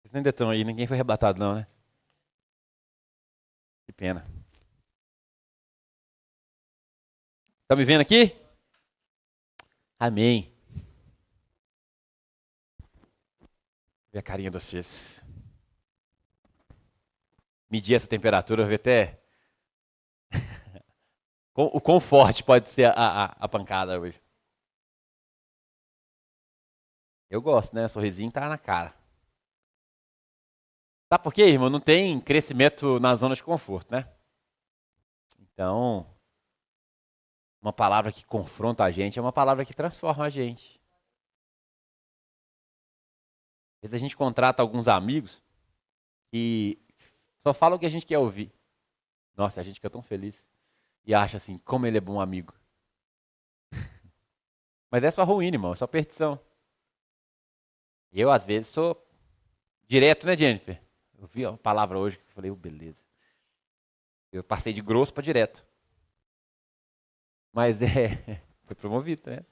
Vocês ainda estão aí, ninguém foi arrebatado não, né? Que pena. Tá me vendo aqui? Amém. Ver a carinha de vocês. Medir essa temperatura, ver até o quão forte pode ser a pancada hoje. Eu gosto, né? Sorrisinho tá na cara. Sabe por quê, irmão? Não tem crescimento na zona de conforto, né? Então, uma palavra que confronta a gente é uma palavra que transforma a gente. Às vezes a gente contrata alguns amigos que só falam o que a gente quer ouvir. Nossa, a gente fica tão feliz. E acha assim, como ele é bom amigo. Mas é só ruim, irmão, é só perdição. Eu, às vezes, sou direto, né, Jennifer? Eu vi uma palavra hoje que eu falei, beleza. Eu passei de grosso para direto. Mas foi promovido, né?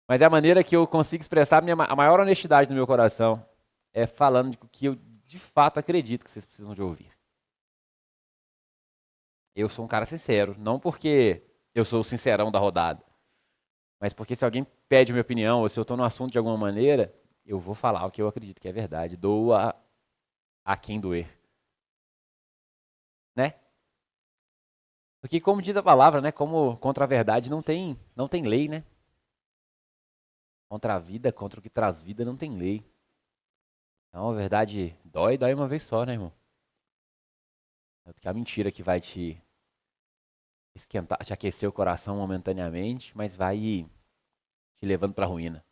Mas é a maneira que eu consigo expressar a maior honestidade no meu coração. É falando o que eu de fato acredito que vocês precisam de ouvir. Eu sou um cara sincero, não porque eu sou o sincerão da rodada, mas porque se alguém pede minha opinião, ou se eu estou no assunto de alguma maneira, eu vou falar o que eu acredito que é verdade. Doa a quem doer. Né? Porque como diz a palavra, né? Como contra a verdade não tem lei, né? Contra a vida, contra o que traz vida, não tem lei. Então a verdade dói uma vez só, né, irmão? Que a mentira que vai te esquentar, te aquecer o coração momentaneamente, mas vai te levando para a ruína.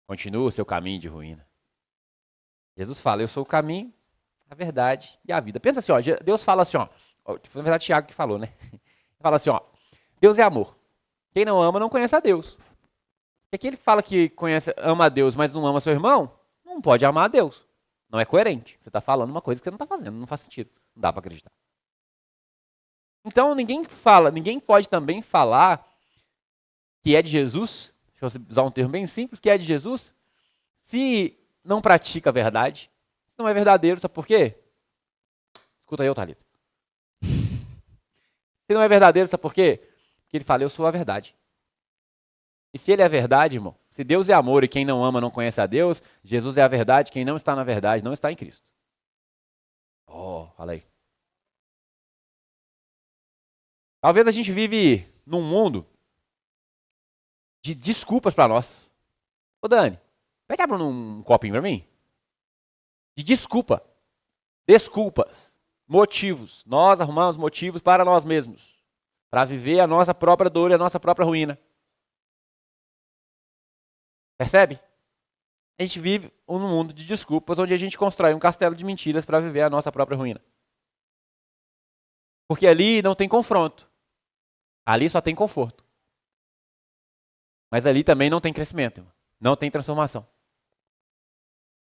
Continua o seu caminho de ruína. Jesus fala, eu sou o caminho, a verdade e a vida. Pensa assim, ó, Deus fala assim, ó, na verdade Tiago que falou, né? Ele fala assim, ó, Deus é amor. Quem não ama não conhece a Deus. E aquele que fala que ama a Deus, mas não ama seu irmão, não pode amar a Deus. Não é coerente. Você está falando uma coisa que você não está fazendo, não faz sentido. Não dá para acreditar. Então ninguém pode também falar que é de Jesus, deixa eu usar um termo bem simples, que é de Jesus, se não pratica a verdade, se não é verdadeiro, sabe por quê? Escuta aí, Thalita. Se não é verdadeiro, sabe por quê? Porque ele fala, eu sou a verdade. E se ele é a verdade, irmão, se Deus é amor e quem não ama não conhece a Deus, Jesus é a verdade, quem não está na verdade não está em Cristo. Oh, fala aí. Talvez a gente vive num mundo de desculpas para nós. Ô Dani, pega um copinho para mim. De desculpa. Desculpas. Motivos. Nós arrumamos motivos para nós mesmos. Para viver a nossa própria dor e a nossa própria ruína. Percebe? A gente vive num mundo de desculpas onde a gente constrói um castelo de mentiras para viver a nossa própria ruína. Porque ali não tem confronto. Ali só tem conforto. Mas ali também não tem crescimento. Não tem transformação.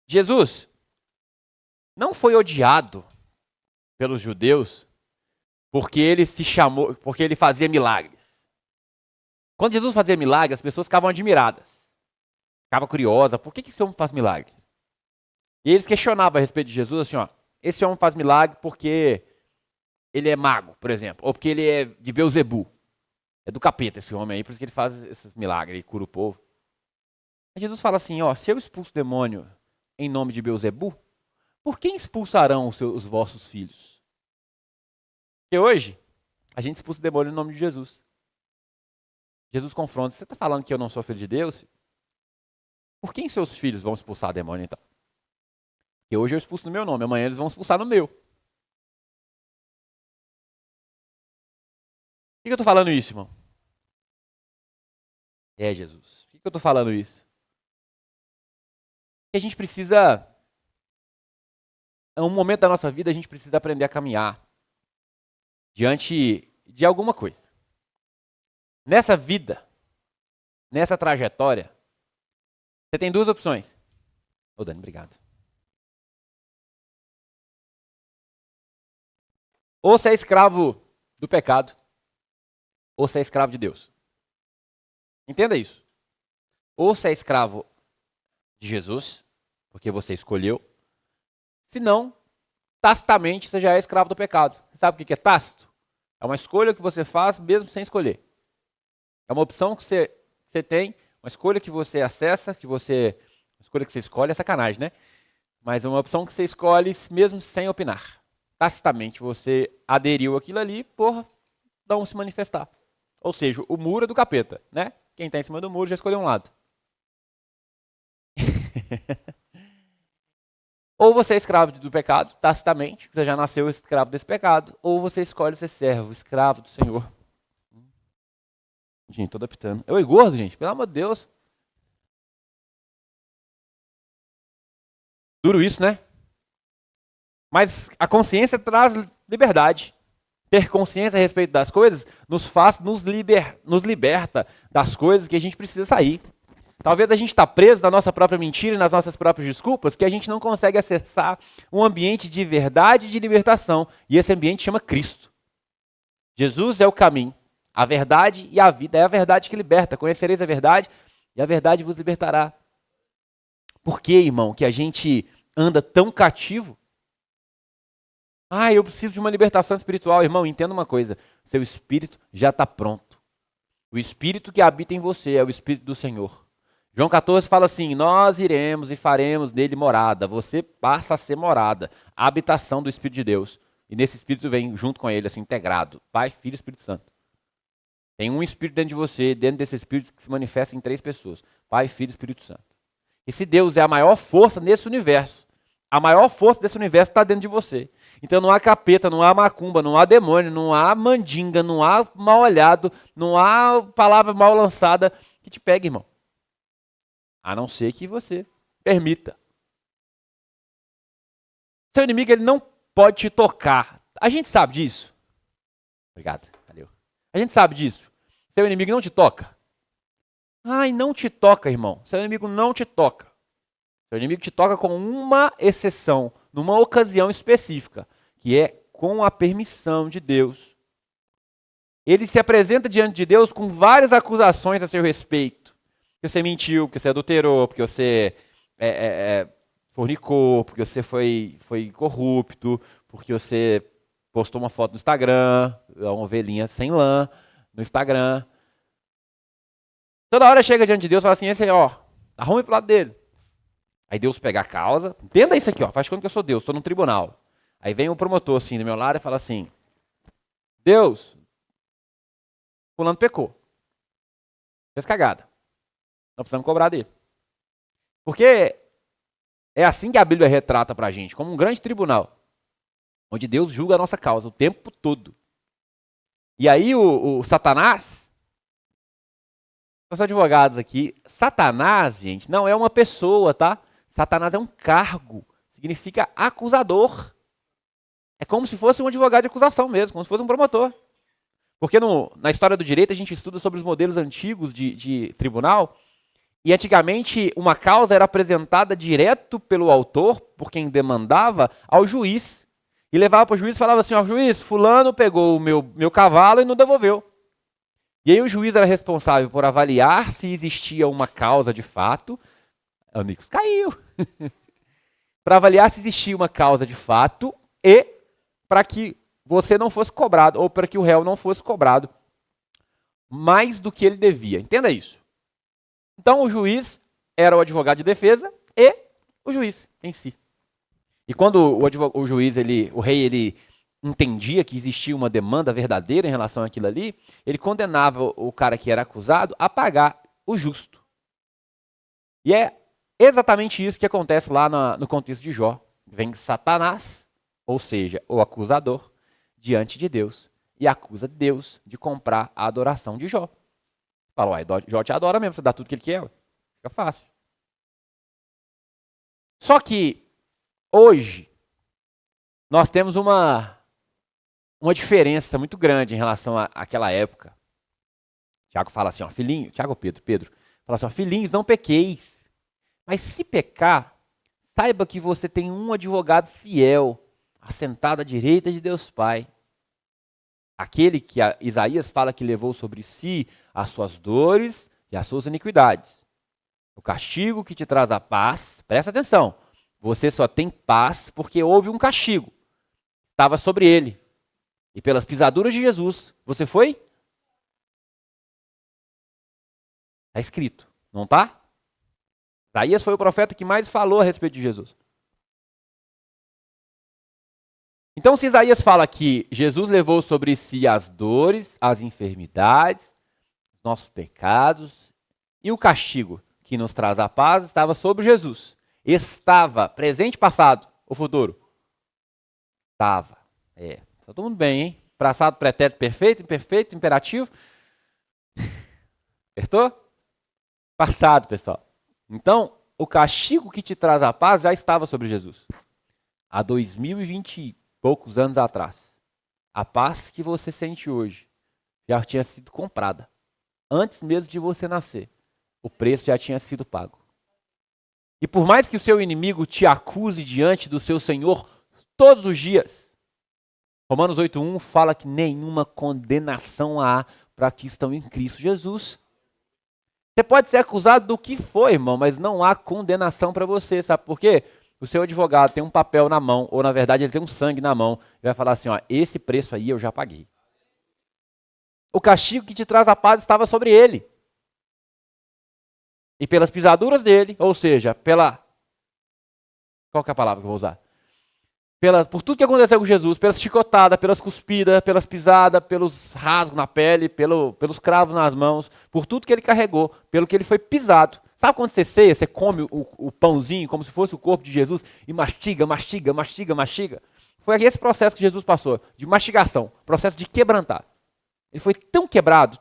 Jesus não foi odiado pelos judeus porque ele fazia milagres. Quando Jesus fazia milagres, as pessoas ficavam admiradas. Ficavam curiosas, por que esse homem faz milagre? E eles questionavam a respeito de Jesus assim, ó, esse homem faz milagre porque ele é mago, por exemplo, ou porque ele é de Beelzebu. É do capeta esse homem aí, por isso que ele faz esses milagres e cura o povo. Aí Jesus fala assim, ó, se eu expulso demônio em nome de Beelzebu, por quem expulsarão os vossos filhos? Porque hoje, a gente expulsa o demônio em nome de Jesus. Jesus confronta, você está falando que eu não sou filho de Deus? Por quem seus filhos vão expulsar demônio então? Porque hoje eu expulso no meu nome, amanhã eles vão expulsar no meu. Por que eu estou falando isso, irmão? É, Jesus. Por que eu estou falando isso? Porque a gente precisa, em um momento da nossa vida, a gente precisa aprender a caminhar diante de alguma coisa. Nessa vida, nessa trajetória, você tem duas opções. Ô, Dani, obrigado. Ou você é escravo do pecado, ou você é escravo de Deus. Entenda isso. Ou você é escravo de Jesus, porque você escolheu, Senão, tacitamente, você já é escravo do pecado. Você sabe o que é tácito? É uma escolha que você faz mesmo sem escolher. É uma opção que você tem, uma escolha que você acessa, uma escolha que você escolhe é sacanagem, né? Mas é uma opção que você escolhe mesmo sem opinar. Tacitamente você aderiu àquilo ali por não se manifestar. Ou seja, o muro é do capeta, né? Quem está em cima do muro já escolheu um lado. Ou você é escravo do pecado, tacitamente, você já nasceu escravo desse pecado, ou você escolhe ser servo, escravo do Senhor. Gente, tô adaptando. Eu gordo, gente, pelo amor de Deus. Duro isso, né? Mas a consciência traz liberdade. Ter consciência a respeito das coisas nos liberta das coisas que a gente precisa sair. Talvez a gente está preso na nossa própria mentira e nas nossas próprias desculpas, que a gente não consegue acessar um ambiente de verdade e de libertação. E esse ambiente chama Cristo. Jesus é o caminho, a verdade e a vida. É a verdade que liberta. Conhecereis a verdade e a verdade vos libertará. Por que, irmão, que a gente anda tão cativo? Eu preciso de uma libertação espiritual. Irmão, entenda uma coisa. Seu espírito já está pronto. O espírito que habita em você é o espírito do Senhor. João 14 fala assim, nós iremos e faremos nele morada. Você passa a ser morada, a habitação do Espírito de Deus. E nesse Espírito vem junto com ele, assim, integrado. Pai, Filho e Espírito Santo. Tem um Espírito dentro de você, dentro desse Espírito que se manifesta em 3 pessoas. Pai, Filho e Espírito Santo. E se Deus é a maior força nesse universo, a maior força desse universo está dentro de você. Então não há capeta, não há macumba, não há demônio, não há mandinga, não há mal olhado, não há palavra mal lançada que te pegue, irmão. A não ser que você permita. Seu inimigo ele não pode te tocar. A gente sabe disso. Obrigado, valeu. A gente sabe disso. Seu inimigo não te toca. Não te toca, irmão. Seu inimigo não te toca. Seu inimigo te toca com uma exceção, numa ocasião específica, que é com a permissão de Deus. Ele se apresenta diante de Deus com várias acusações a seu respeito. Porque você mentiu, porque você adulterou, porque você fornicou, porque você foi corrupto, porque você postou uma foto no Instagram, uma ovelhinha sem lã no Instagram. Toda hora chega diante de Deus e fala assim, esse aí, arrume pro lado dele. Aí Deus pega a causa, entenda isso aqui, faz conta que eu sou Deus, estou num tribunal. Aí vem o promotor assim do meu lado e fala assim, Deus, fulano pecou, fez cagada, nós precisamos cobrar dele. Porque é assim que a Bíblia retrata pra gente, como um grande tribunal, onde Deus julga a nossa causa o tempo todo. E aí o Satanás, os advogados aqui, Satanás, gente, não é uma pessoa, tá? Satanás é um cargo, significa acusador. É como se fosse um advogado de acusação mesmo, como se fosse um promotor. Porque na história do direito a gente estuda sobre os modelos antigos de tribunal, e antigamente uma causa era apresentada direto pelo autor, por quem demandava, ao juiz. E levava para o juiz e falava assim, juiz, fulano pegou o meu cavalo e não devolveu. E aí o juiz era responsável por avaliar se existia uma causa de fato. O Nicos caiu. Para avaliar se existia uma causa de fato e para que você não fosse cobrado, ou para que o réu não fosse cobrado mais do que ele devia. Entenda isso. Então o juiz era o advogado de defesa e o juiz em si. E quando o juiz, o rei, ele entendia que existia uma demanda verdadeira em relação àquilo ali, ele condenava o cara que era acusado a pagar o justo. E é exatamente isso que acontece lá no contexto de Jó. Vem Satanás, ou seja, o acusador, diante de Deus e acusa Deus de comprar a adoração de Jó. Fala, Jó te adora mesmo, você dá tudo que ele quer, fica fácil. Só que hoje nós temos uma diferença muito grande em relação àquela época. Tiago fala assim, filhinho, Tiago ou Pedro, fala assim, filhinhos, não pequeis. Mas se pecar, saiba que você tem um advogado fiel, assentado à direita de Deus Pai. Aquele que Isaías fala que levou sobre si as suas dores e as suas iniquidades. O castigo que te traz a paz, presta atenção, Você só tem paz porque houve um castigo. Estava sobre ele. E pelas pisaduras de Jesus, você foi? Está escrito, não está? Isaías foi o profeta que mais falou a respeito de Jesus. Então, se Isaías fala que Jesus levou sobre si as dores, as enfermidades, nossos pecados e o castigo que nos traz a paz estava sobre Jesus. Estava, presente, passado ou futuro? Estava. Tá todo mundo bem, hein? Passado, pretérito, perfeito, imperfeito, imperativo. Acertou? Passado, pessoal. Então, o castigo que te traz a paz já estava sobre Jesus. Há 2020 e poucos anos atrás. A paz que você sente hoje já tinha sido comprada. Antes mesmo de você nascer. O preço já tinha sido pago. E por mais que o seu inimigo te acuse diante do seu Senhor todos os dias, Romanos 8:1 fala que nenhuma condenação há para que estão em Cristo Jesus. Você pode ser acusado do que for, irmão, mas não há condenação para você, sabe por quê? O seu advogado tem um papel na mão, ou na verdade ele tem um sangue na mão, e vai falar assim, ó, esse preço aí eu já paguei. O castigo que te traz a paz estava sobre ele. E pelas pisaduras dele, ou seja, qual que é a palavra que eu vou usar? Por tudo que aconteceu com Jesus, pelas chicotadas, pelas cuspidas, pelas pisadas, pelos rasgos na pele, pelos cravos nas mãos, por tudo que ele carregou, pelo que ele foi pisado. Sabe quando você ceia, você come o pãozinho como se fosse o corpo de Jesus e mastiga, mastiga, mastiga, mastiga? Foi esse processo que Jesus passou, de mastigação, processo de quebrantar. Ele foi tão quebrado,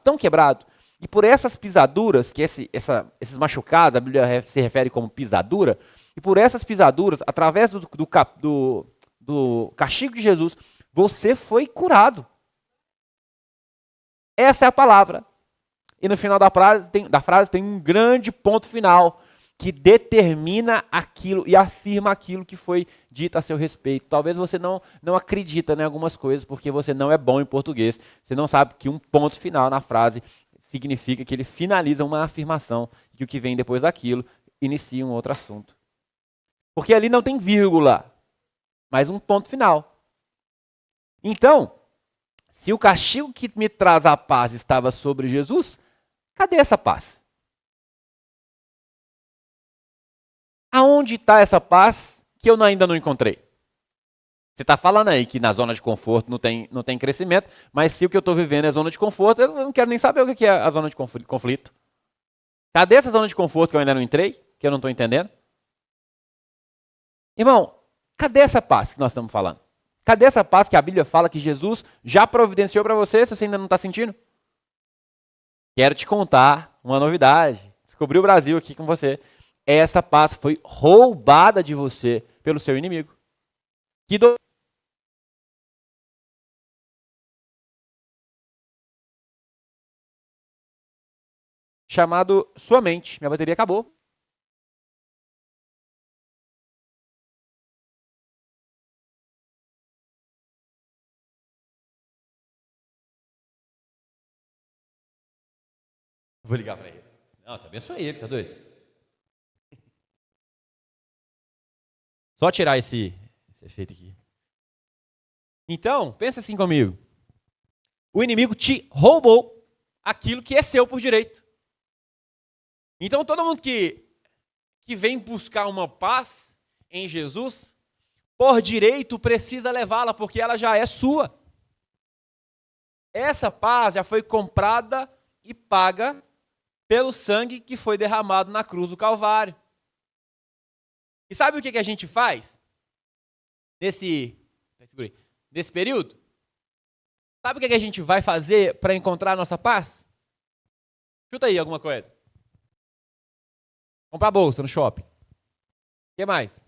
e por essas pisaduras, que esses machucados, a Bíblia se refere como pisadura, e por essas pisaduras, através do castigo de Jesus, você foi curado. Essa é a palavra. E no final da frase tem um grande ponto final que determina aquilo e afirma aquilo que foi dito a seu respeito. Talvez você não acredita em algumas coisas porque você não é bom em português. Você não sabe que um ponto final na frase significa que ele finaliza uma afirmação e que o que vem depois daquilo inicia um outro assunto. Porque ali não tem vírgula, mas um ponto final. Então, se o castigo que me traz a paz estava sobre Jesus, cadê essa paz? Aonde está essa paz que eu ainda não encontrei? Você está falando aí que na zona de conforto não tem crescimento, mas se o que eu estou vivendo é zona de conforto, eu não quero nem saber o que é a zona de conflito. Cadê essa zona de conforto que eu ainda não entrei, que eu não estou entendendo? Irmão, cadê essa paz que nós estamos falando? Cadê essa paz que a Bíblia fala que Jesus já providenciou para você, se você ainda não está sentindo? Quero te contar uma novidade. Descobri o Brasil aqui com você. Essa paz foi roubada de você pelo seu inimigo. Chamado Sua Mente. Minha bateria acabou. Vou ligar para ele. Não, tá abençoe ele, tá doido? Só tirar esse efeito aqui. Então, pensa assim comigo. O inimigo te roubou aquilo que é seu por direito. Então, todo mundo que vem buscar uma paz em Jesus, por direito precisa levá-la, porque ela já é sua. Essa paz já foi comprada e paga pelo sangue que foi derramado na cruz do Calvário. E sabe o que a gente faz nesse período? Sabe o que a gente vai fazer para encontrar a nossa paz? Chuta aí alguma coisa. Comprar bolsa no shopping. O que mais?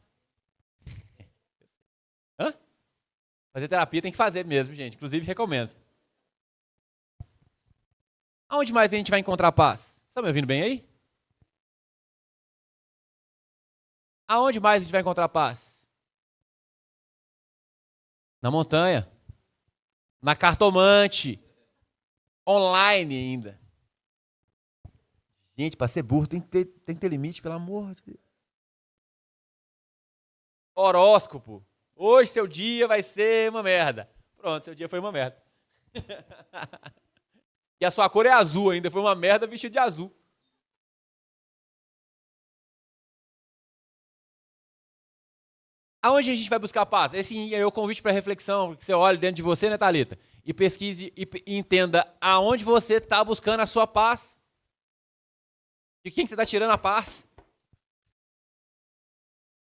Hã? Fazer terapia tem que fazer mesmo, gente. Inclusive, recomendo. Aonde mais a gente vai encontrar paz? Está me ouvindo bem aí? Aonde mais a gente vai encontrar paz? Na montanha. Na cartomante. Online ainda. Gente, para ser burro tem que ter limite, pelo amor de Deus. Horóscopo. Hoje seu dia vai ser uma merda. Pronto, seu dia foi uma merda. E a sua cor é azul ainda, foi uma merda vestido de azul. Aonde a gente vai buscar paz? Esse é o convite para reflexão, que você olhe dentro de você, né, Thalita? E pesquise e entenda aonde você está buscando a sua paz. De quem que você está tirando a paz?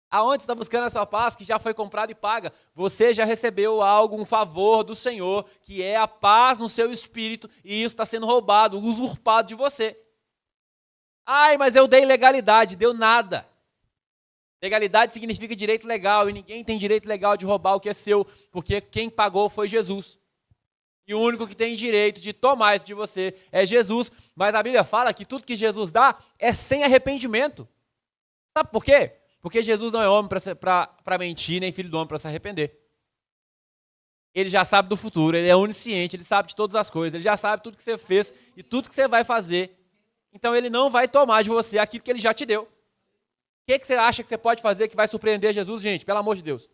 Aonde você está buscando a sua paz, que já foi comprada e paga? Você já recebeu algo, um favor do Senhor, que é a paz no seu espírito, e isso está sendo roubado, usurpado de você. Ai, mas eu dei legalidade. Deu nada. Legalidade significa direito legal, e ninguém tem direito legal de roubar o que é seu, porque quem pagou foi Jesus. E o único que tem direito de tomar isso de você é Jesus. Mas a Bíblia fala que tudo que Jesus dá é sem arrependimento. Sabe por quê? Porque Jesus não é homem para mentir, nem filho do homem para se arrepender. Ele já sabe do futuro, ele é onisciente, ele sabe de todas as coisas, ele já sabe tudo que você fez e tudo que você vai fazer. Então ele não vai tomar de você aquilo que ele já te deu. O que você acha que você pode fazer que vai surpreender Jesus, gente? Pelo amor de Deus. O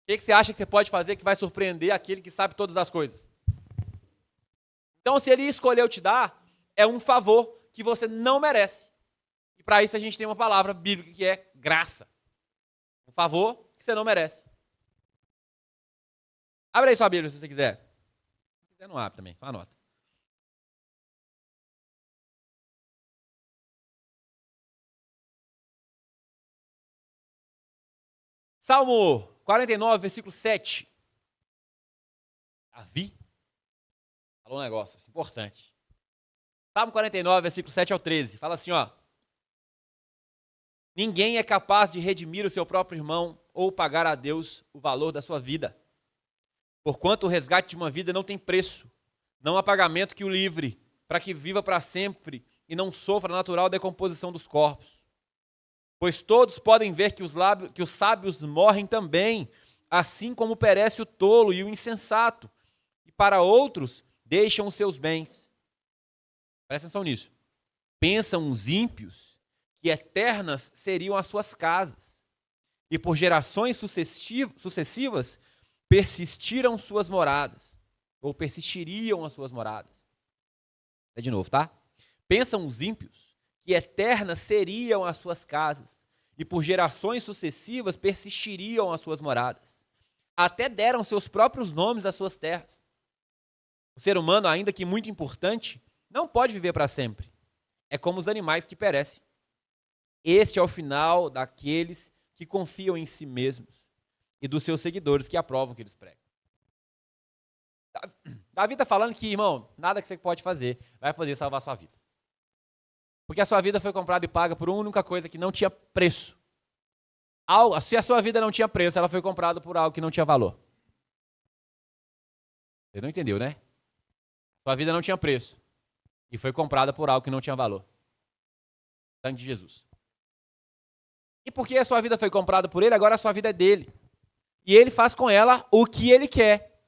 que você acha que você pode fazer que vai surpreender aquele que sabe todas as coisas? Então, se ele escolheu te dar, é um favor que você não merece. E para isso a gente tem uma palavra bíblica que é graça. Um favor que você não merece. Abre aí sua Bíblia se você quiser. Se quiser, não abre também, anota. Salmo 49, versículo 7. Davi falou um negócio importante. Salmo 49, versículo 7 ao 13. Fala assim, ó. Ninguém é capaz de redimir o seu próprio irmão ou pagar a Deus o valor da sua vida. Porquanto o resgate de uma vida não tem preço, não há pagamento que o livre, para que viva para sempre e não sofra a natural decomposição dos corpos. Pois todos podem ver que os sábios morrem também, assim como perece o tolo e o insensato, e para outros deixam os seus bens. Presta atenção nisso. Pensam os ímpios que eternas seriam as suas casas, e por gerações sucessivas persistiriam suas moradas. É de novo, tá? Pensam os ímpios que eternas seriam as suas casas, e por gerações sucessivas persistiriam as suas moradas. Até deram seus próprios nomes às suas terras. O ser humano, ainda que muito importante, não pode viver para sempre. É como os animais que perecem. Este é o final daqueles que confiam em si mesmos e dos seus seguidores que aprovam o que eles pregam. Davi está falando que, irmão, nada que você pode fazer vai poder salvar a sua vida. Porque a sua vida foi comprada e paga por uma única coisa que não tinha preço. Se a sua vida não tinha preço, ela foi comprada por algo que não tinha valor. Você não entendeu, né? Sua vida não tinha preço. E foi comprada por algo que não tinha valor. O sangue de Jesus. E porque a sua vida foi comprada por ele, agora a sua vida é dele. E ele faz com ela o que ele quer.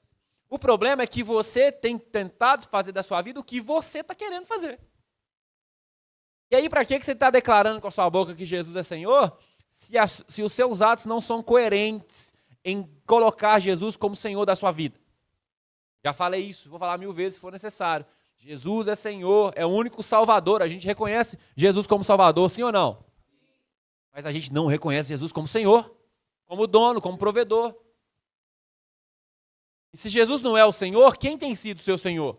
O problema é que você tem tentado fazer da sua vida o que você está querendo fazer. E aí, para que você está declarando com a sua boca que Jesus é Senhor, se os seus atos não são coerentes em colocar Jesus como Senhor da sua vida? Já falei isso, vou falar 1000 vezes se for necessário. Jesus é Senhor, é o único Salvador. A gente reconhece Jesus como Salvador, sim ou não? Mas a gente não reconhece Jesus como Senhor, como dono, como provedor. E se Jesus não é o Senhor, quem tem sido o seu Senhor?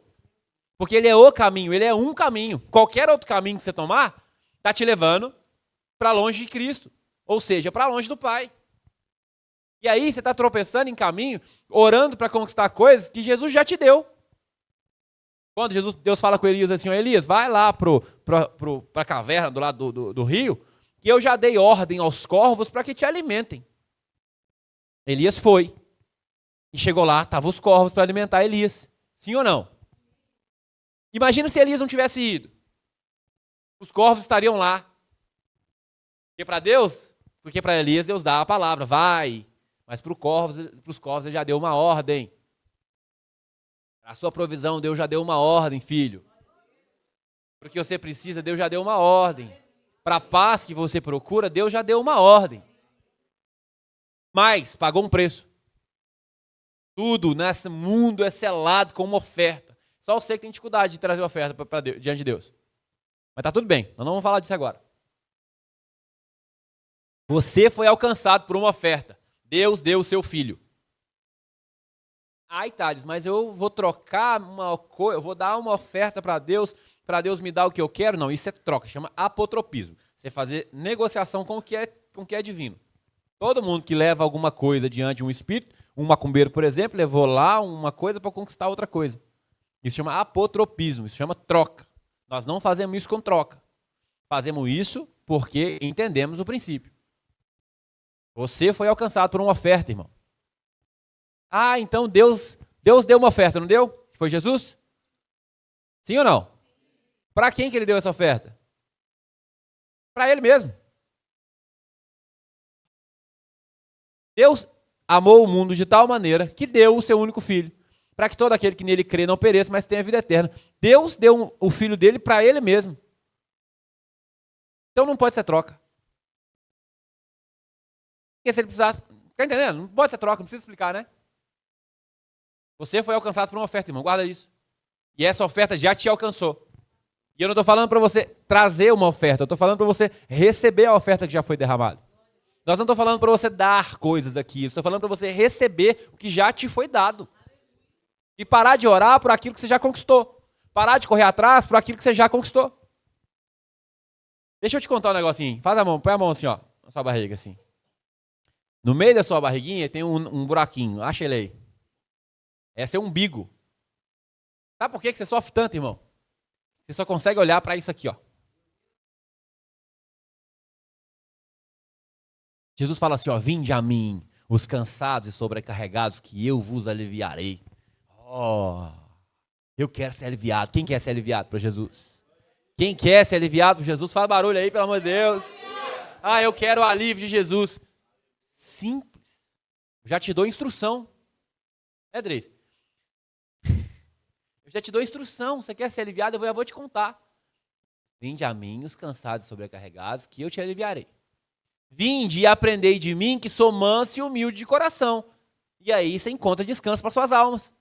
Porque ele é o caminho, ele é um caminho. Qualquer outro caminho que você tomar, está te levando para longe de Cristo. Ou seja, para longe do Pai. E aí você está tropeçando em caminho, orando para conquistar coisas que Jesus já te deu. Quando Deus fala com Elias assim, ó, Elias, vai lá para a caverna do lado do rio, que eu já dei ordem aos corvos para que te alimentem. Elias foi. E chegou lá, estavam os corvos para alimentar Elias. Sim ou não? Imagina se Elias não tivesse ido. Os corvos estariam lá. Porque para Deus, porque para Elias Deus dá a palavra, vai. Mas para os corvos ele já deu uma ordem. Para a sua provisão, Deus já deu uma ordem, filho. Para o que você precisa, Deus já deu uma ordem. Para a paz que você procura, Deus já deu uma ordem. Mas pagou um preço. Tudo nesse mundo é selado com uma oferta. Só você que tem dificuldade de trazer oferta para diante de Deus. Mas tá tudo bem, nós não vamos falar disso agora. Você foi alcançado por uma oferta. Deus deu o seu filho. Ai, Thales, mas eu vou trocar uma coisa, eu vou dar uma oferta para Deus me dar o que eu quero? Não, isso é troca, chama apotropismo. Você fazer negociação com o que é divino. Todo mundo que leva alguma coisa diante de um espírito, um macumbeiro, por exemplo, levou lá uma coisa para conquistar outra coisa. Isso chama apotropismo, isso chama troca. Nós não fazemos isso com troca. Fazemos isso porque entendemos o princípio. Você foi alcançado por uma oferta, irmão. Ah, então Deus deu uma oferta, não deu? Foi Jesus? Sim ou não? Para quem que ele deu essa oferta? Para ele mesmo. Deus amou o mundo de tal maneira que deu o seu único filho, para que todo aquele que nele crê não pereça, mas tenha vida eterna. Deus deu o filho dele para ele mesmo. Então não pode ser troca. Porque se ele precisasse... Tá entendendo? Não pode ser troca, não precisa explicar, né? Você foi alcançado por uma oferta, irmão. Guarda isso. E essa oferta já te alcançou. E eu não estou falando para você trazer uma oferta. Eu estou falando para você receber a oferta que já foi derramada. Nós não estamos falando para você dar coisas aqui. Estou falando para você receber o que já te foi dado. E parar de orar por aquilo que você já conquistou. Parar de correr atrás por aquilo que você já conquistou. Deixa eu te contar um negocinho. Faz a mão, põe a mão assim, ó, na sua barriga, assim. No meio da sua barriguinha tem um buraquinho. Acha ele aí. Esse é o umbigo. Sabe por que você sofre tanto, irmão? Você só consegue olhar para isso aqui, ó. Jesus fala assim, ó, vinde a mim, os cansados e sobrecarregados, que eu vos aliviarei. Oh, eu quero ser aliviado. Quem quer ser aliviado para Jesus? Quem quer ser aliviado por Jesus? Fala barulho aí, pelo amor de Deus. Ah, eu quero o alívio de Jesus. Simples. Já te dou instrução. É, Dres? Eu já te dou instrução. Você quer ser aliviado? Eu vou te contar. Vinde a mim, os cansados e sobrecarregados, que eu te aliviarei. Vinde e aprendei de mim, que sou manso e humilde de coração. E aí você encontra descanso para suas almas.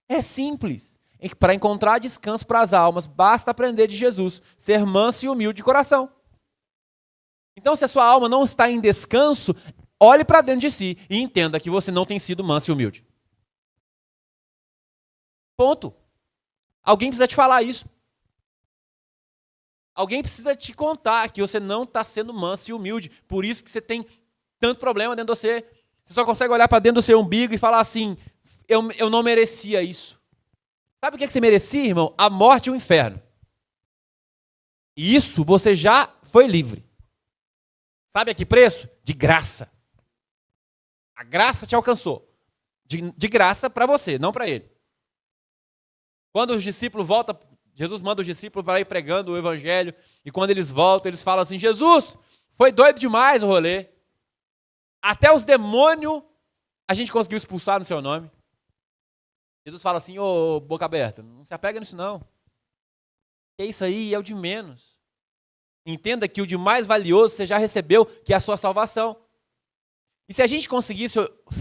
É simples. Para encontrar descanso para as almas, basta aprender de Jesus, ser manso e humilde de coração. Então, se a sua alma não está em descanso, olhe para dentro de si e entenda que você não tem sido manso e humilde. Ponto. Alguém precisa te falar isso. Alguém precisa te contar que você não está sendo manso e humilde. Por isso que você tem tanto problema dentro de você. Você só consegue olhar para dentro do seu umbigo e falar assim, eu não merecia isso. Sabe o que você merecia, irmão? A morte e o inferno. E isso você já foi livre. Sabe a que preço? De graça. A graça te alcançou. De graça para você, não para ele. Quando os discípulos voltam, Jesus manda os discípulos para ir pregando o evangelho. E quando eles voltam, eles falam assim, Jesus, foi doido demais o rolê. Até os demônios a gente conseguiu expulsar no seu nome. Jesus fala assim, ô boca aberta, não se apega nisso não. Que isso aí é o de menos. Entenda que o de mais valioso você já recebeu, que é a sua salvação. E se a gente conseguisse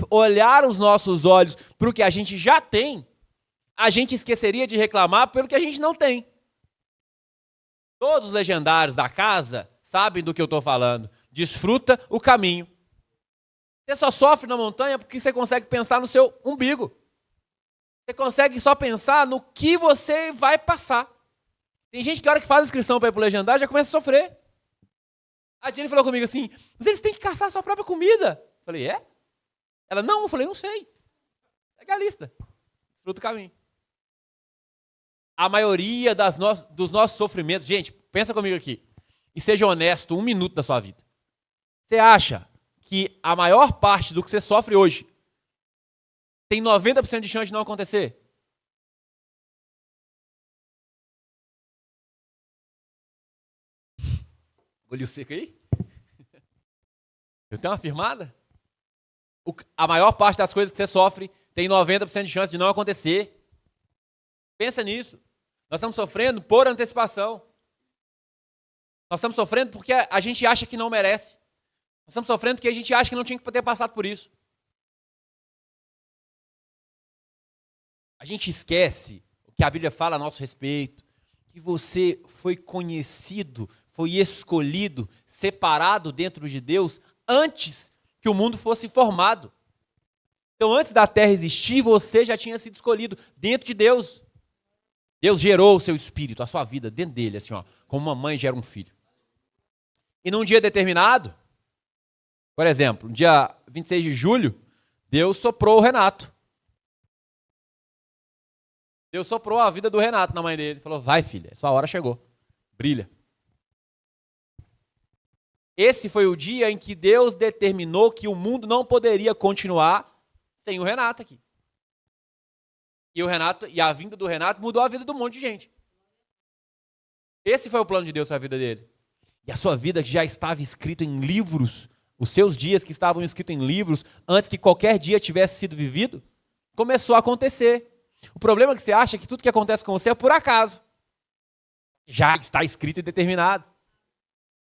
olhar os nossos olhos para o que a gente já tem, a gente esqueceria de reclamar pelo que a gente não tem. Todos os legendários da casa sabem do que eu estou falando. Desfruta o caminho. Você só sofre na montanha porque você consegue pensar no seu umbigo. Você consegue só pensar no que você vai passar. Tem gente que a hora que faz a inscrição para ir para o legendário já começa a sofrer. A Jenny falou comigo assim, mas eles têm que caçar a sua própria comida. Eu falei, é? Ela, não. Eu falei, não sei. Segue a lista. Desfruta o caminho. A maioria dos nossos sofrimentos, gente, pensa comigo aqui, e seja honesto 1 minuto da sua vida. Você acha que a maior parte do que você sofre hoje tem 90% de chance de não acontecer? Olho seco aí? Eu tenho uma afirmada? A maior parte das coisas que você sofre tem 90% de chance de não acontecer. Pensa nisso. Nós estamos sofrendo por antecipação. Nós estamos sofrendo porque a gente acha que não merece. Nós estamos sofrendo porque a gente acha que não tinha que ter passado por isso. A gente esquece o que a Bíblia fala a nosso respeito, que você foi conhecido, foi escolhido, separado dentro de Deus antes que o mundo fosse formado. Então, antes da terra existir, você já tinha sido escolhido dentro de Deus. Deus gerou o seu espírito, a sua vida dentro dele, assim, ó, como uma mãe gera um filho. E num dia determinado, por exemplo, no dia 26 de julho, Deus soprou o Renato. Deus soprou a vida do Renato na mãe dele. Falou, vai filha, sua hora chegou. Brilha. Esse foi o dia em que Deus determinou que o mundo não poderia continuar sem o Renato aqui. E a vinda do Renato mudou a vida de um monte de gente. Esse foi o plano de Deus para a vida dele. E a sua vida que já estava escrito em livros, os seus dias que estavam escritos em livros, antes que qualquer dia tivesse sido vivido, começou a acontecer. O problema é que você acha que tudo que acontece com você é por acaso. Já está escrito e determinado.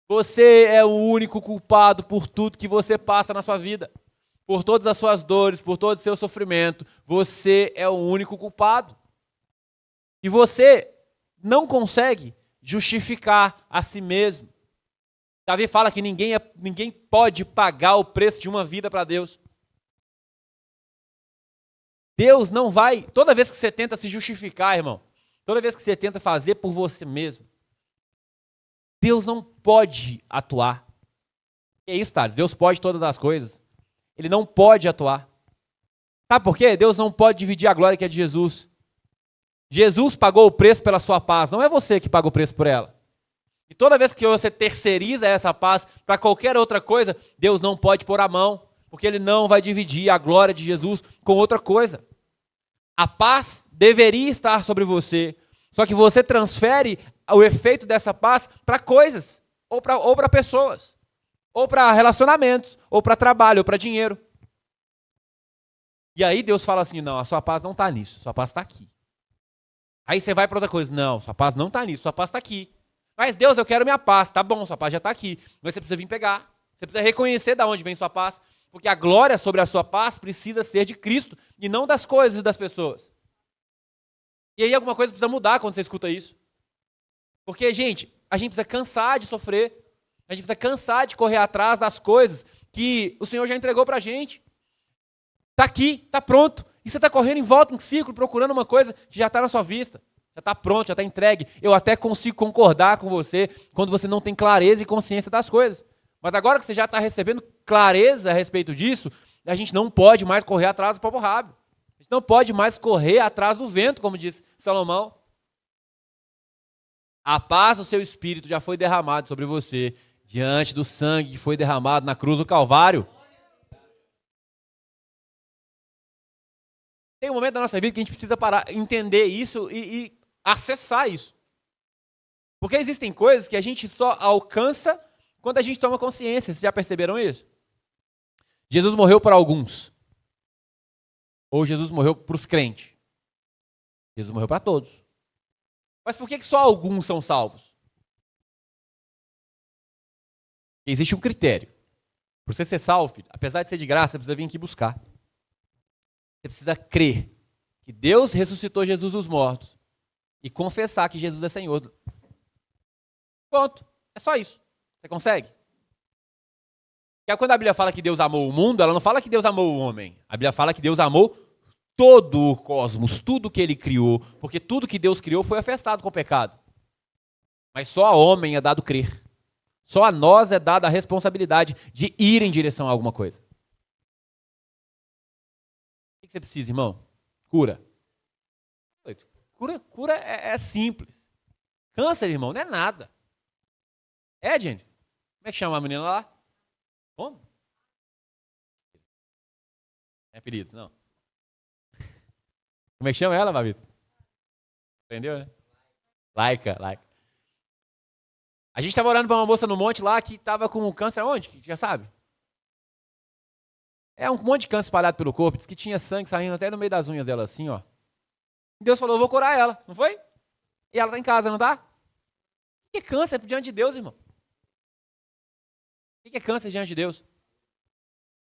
Você é o único culpado por tudo que você passa na sua vida. Por todas as suas dores, por todo o seu sofrimento. Você é o único culpado. E você não consegue justificar a si mesmo. Davi fala que ninguém pode pagar o preço de uma vida para Deus. Deus não vai, toda vez que você tenta se justificar, irmão, toda vez que você tenta fazer por você mesmo, Deus não pode atuar. É isso, Thales, Deus pode todas as coisas. Ele não pode atuar. Sabe por quê? Deus não pode dividir a glória que é de Jesus. Jesus pagou o preço pela sua paz, não é você que paga o preço por ela. E toda vez que você terceiriza essa paz para qualquer outra coisa, Deus não pode pôr a mão, porque ele não vai dividir a glória de Jesus com outra coisa. A paz deveria estar sobre você, só que você transfere o efeito dessa paz para coisas, ou para pessoas, ou para relacionamentos, ou para trabalho, ou para dinheiro. E aí Deus fala assim, não, a sua paz não está nisso, a sua paz está aqui. Aí você vai para outra coisa, não, sua paz não está nisso, sua paz está aqui. Mas Deus, eu quero minha paz, tá bom, sua paz já está aqui, mas você precisa vir pegar, você precisa reconhecer de onde vem sua paz, porque a glória sobre a sua paz precisa ser de Cristo, e não das coisas e das pessoas. E aí alguma coisa precisa mudar quando você escuta isso. Porque, gente, a gente precisa cansar de sofrer, a gente precisa cansar de correr atrás das coisas que o Senhor já entregou pra gente. Tá aqui, tá pronto, e você tá correndo em volta, em círculo, procurando uma coisa que já tá na sua vista, já tá pronto, já tá entregue. Eu até consigo concordar com você quando você não tem clareza e consciência das coisas. Mas agora que você já está recebendo clareza a respeito disso, a gente não pode mais correr atrás do próprio rabo. A gente não pode mais correr atrás do vento, como disse Salomão. A paz do seu espírito já foi derramado sobre você, diante do sangue que foi derramado na cruz do Calvário. Tem um momento da nossa vida que a gente precisa parar, entender isso e acessar isso. Porque existem coisas que a gente só alcança quando a gente toma consciência. Vocês já perceberam isso? Jesus morreu para alguns. Ou Jesus morreu para os crentes. Jesus morreu para todos. Mas por que só alguns são salvos? Existe um critério. Para você ser salvo, filho, apesar de ser de graça, você precisa vir aqui buscar. Você precisa crer que Deus ressuscitou Jesus dos mortos e confessar que Jesus é Senhor. Ponto. É só isso. Você consegue? Porque quando a Bíblia fala que Deus amou o mundo, ela não fala que Deus amou o homem. A Bíblia fala que Deus amou todo o cosmos, tudo que ele criou, porque tudo que Deus criou foi afetado com o pecado. Mas só a homem é dado crer. Só a nós é dada a responsabilidade de ir em direção a alguma coisa. O que você precisa, irmão? Cura. Cura é simples. Câncer, irmão, não é nada. É, gente? Como é que chama a menina lá? Como? É apelido, não. Como é que chama ela, Babito? Entendeu, né? Laica. A gente estava orando para uma moça no monte lá que estava com câncer onde? Já sabe? É um monte de câncer espalhado pelo corpo, diz que tinha sangue saindo até no meio das unhas dela, assim, ó. Deus falou, eu vou curar ela, não foi? E ela tá em casa, não tá? O que é câncer diante de Deus, irmão? O que é câncer diante de Deus?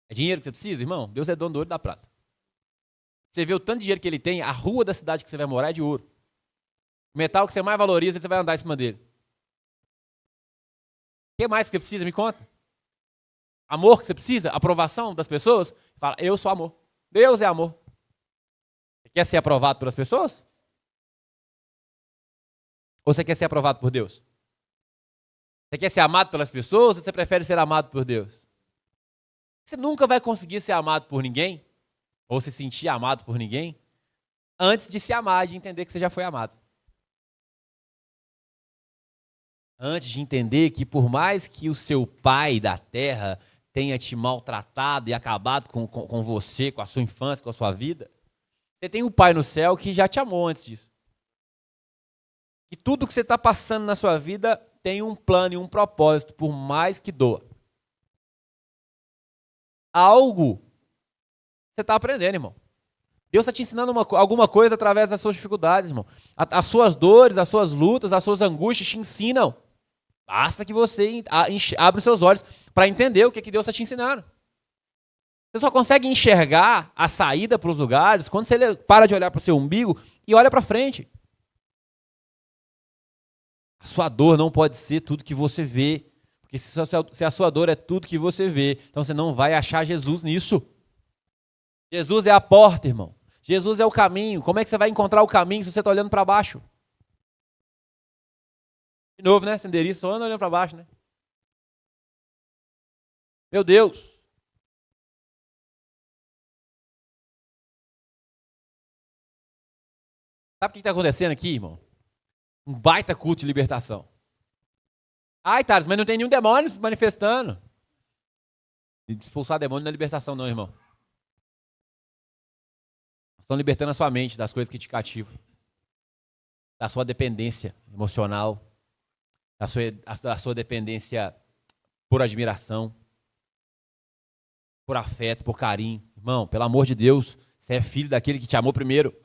É dinheiro que você precisa, irmão? Deus é dono do ouro e da prata. Você vê o tanto de dinheiro que ele tem, a rua da cidade que você vai morar é de ouro. O metal que você mais valoriza, você vai andar em cima dele. O que mais que você precisa? Me conta. Amor que você precisa? Aprovação das pessoas? Fala, eu sou amor. Deus é amor. Você quer ser aprovado pelas pessoas? Ou você quer ser aprovado por Deus? Você quer ser amado pelas pessoas ou você prefere ser amado por Deus? Você nunca vai conseguir ser amado por ninguém, ou se sentir amado por ninguém, antes de se amar e de entender que você já foi amado. Antes de entender que por mais que o seu pai da terra tenha te maltratado e acabado com você, com a sua infância, com a sua vida, você tem um pai no céu que já te amou antes disso. Que tudo que você está passando na sua vida tem um plano e um propósito, por mais que doa. Algo você está aprendendo, irmão. Deus está te ensinando alguma coisa através das suas dificuldades, irmão. As suas dores, as suas lutas, as suas angústias te ensinam. Basta que você abra os seus olhos para entender o que Deus está te ensinando. Você só consegue enxergar a saída para os lugares quando você para de olhar para o seu umbigo e olha para frente. A sua dor não pode ser tudo que você vê. Porque se a sua dor é tudo que você vê, então você não vai achar Jesus nisso. Jesus é a porta, irmão. Jesus é o caminho. Como é que você vai encontrar o caminho se você está olhando para baixo? De novo, né? Sendeirista só anda olhando para baixo, né? Meu Deus. Sabe o que está acontecendo aqui, irmão? Um baita culto de libertação. Ai, Thales, mas não tem nenhum demônio se manifestando. Expulsar demônio não é libertação não, irmão. Estão libertando a sua mente das coisas que te cativam. Da sua dependência emocional. Da sua dependência por admiração. Por afeto, por carinho. Irmão, pelo amor de Deus, você é filho daquele que te amou primeiro.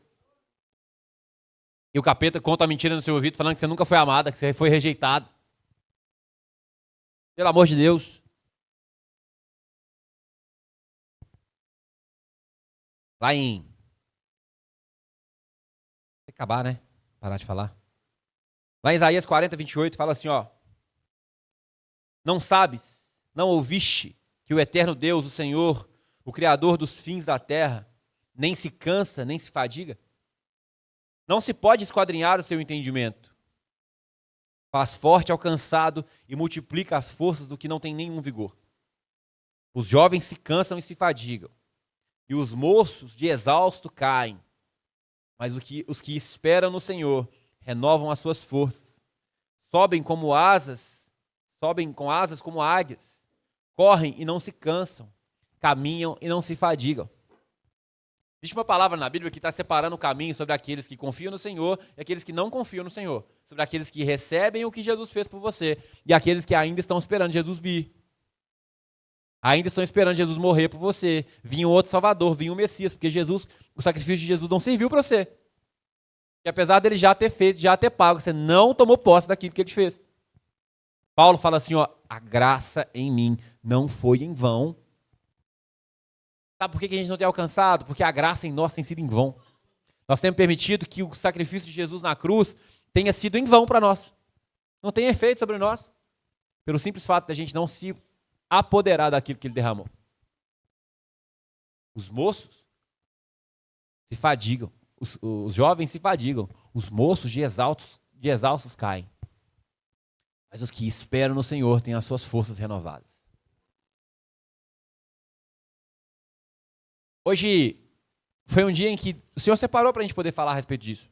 E o capeta conta a mentira no seu ouvido falando que você nunca foi amada, que você foi rejeitado. Pelo amor de Deus. Lá em... Tem que acabar, né? Parar de falar. Lá em Isaías 40, 28, fala assim, ó. Não sabes, não ouviste que o eterno Deus, o Senhor, o Criador dos fins da terra, nem se cansa, nem se fadiga? Não se pode esquadrinhar o seu entendimento. Faz forte ao cansado e multiplica as forças do que não tem nenhum vigor. Os jovens se cansam e se fadigam, e os moços de exausto caem. Mas os que esperam no Senhor renovam as suas forças. Sobem com asas como águias. Correm e não se cansam. Caminham e não se fadigam. Existe uma palavra na Bíblia que está separando o caminho sobre aqueles que confiam no Senhor e aqueles que não confiam no Senhor. Sobre aqueles que recebem o que Jesus fez por você e aqueles que ainda estão esperando Jesus vir. Ainda estão esperando Jesus morrer por você. Vinha outro Salvador, vinha o Messias, porque o sacrifício de Jesus não serviu para você. E apesar dele já ter feito, já ter pago, você não tomou posse daquilo que ele fez. Paulo fala assim, ó, a graça em mim não foi em vão. Sabe por que a gente não tem alcançado? Porque a graça em nós tem sido em vão. Nós temos permitido que o sacrifício de Jesus na cruz tenha sido em vão para nós. Não tem efeito sobre nós. Pelo simples fato de a gente não se apoderar daquilo que ele derramou. Os moços se fadigam. Os jovens se fadigam. Os moços de exaustos caem. Mas os que esperam no Senhor têm as suas forças renovadas. Hoje foi um dia em que o Senhor separou para a gente poder falar a respeito disso.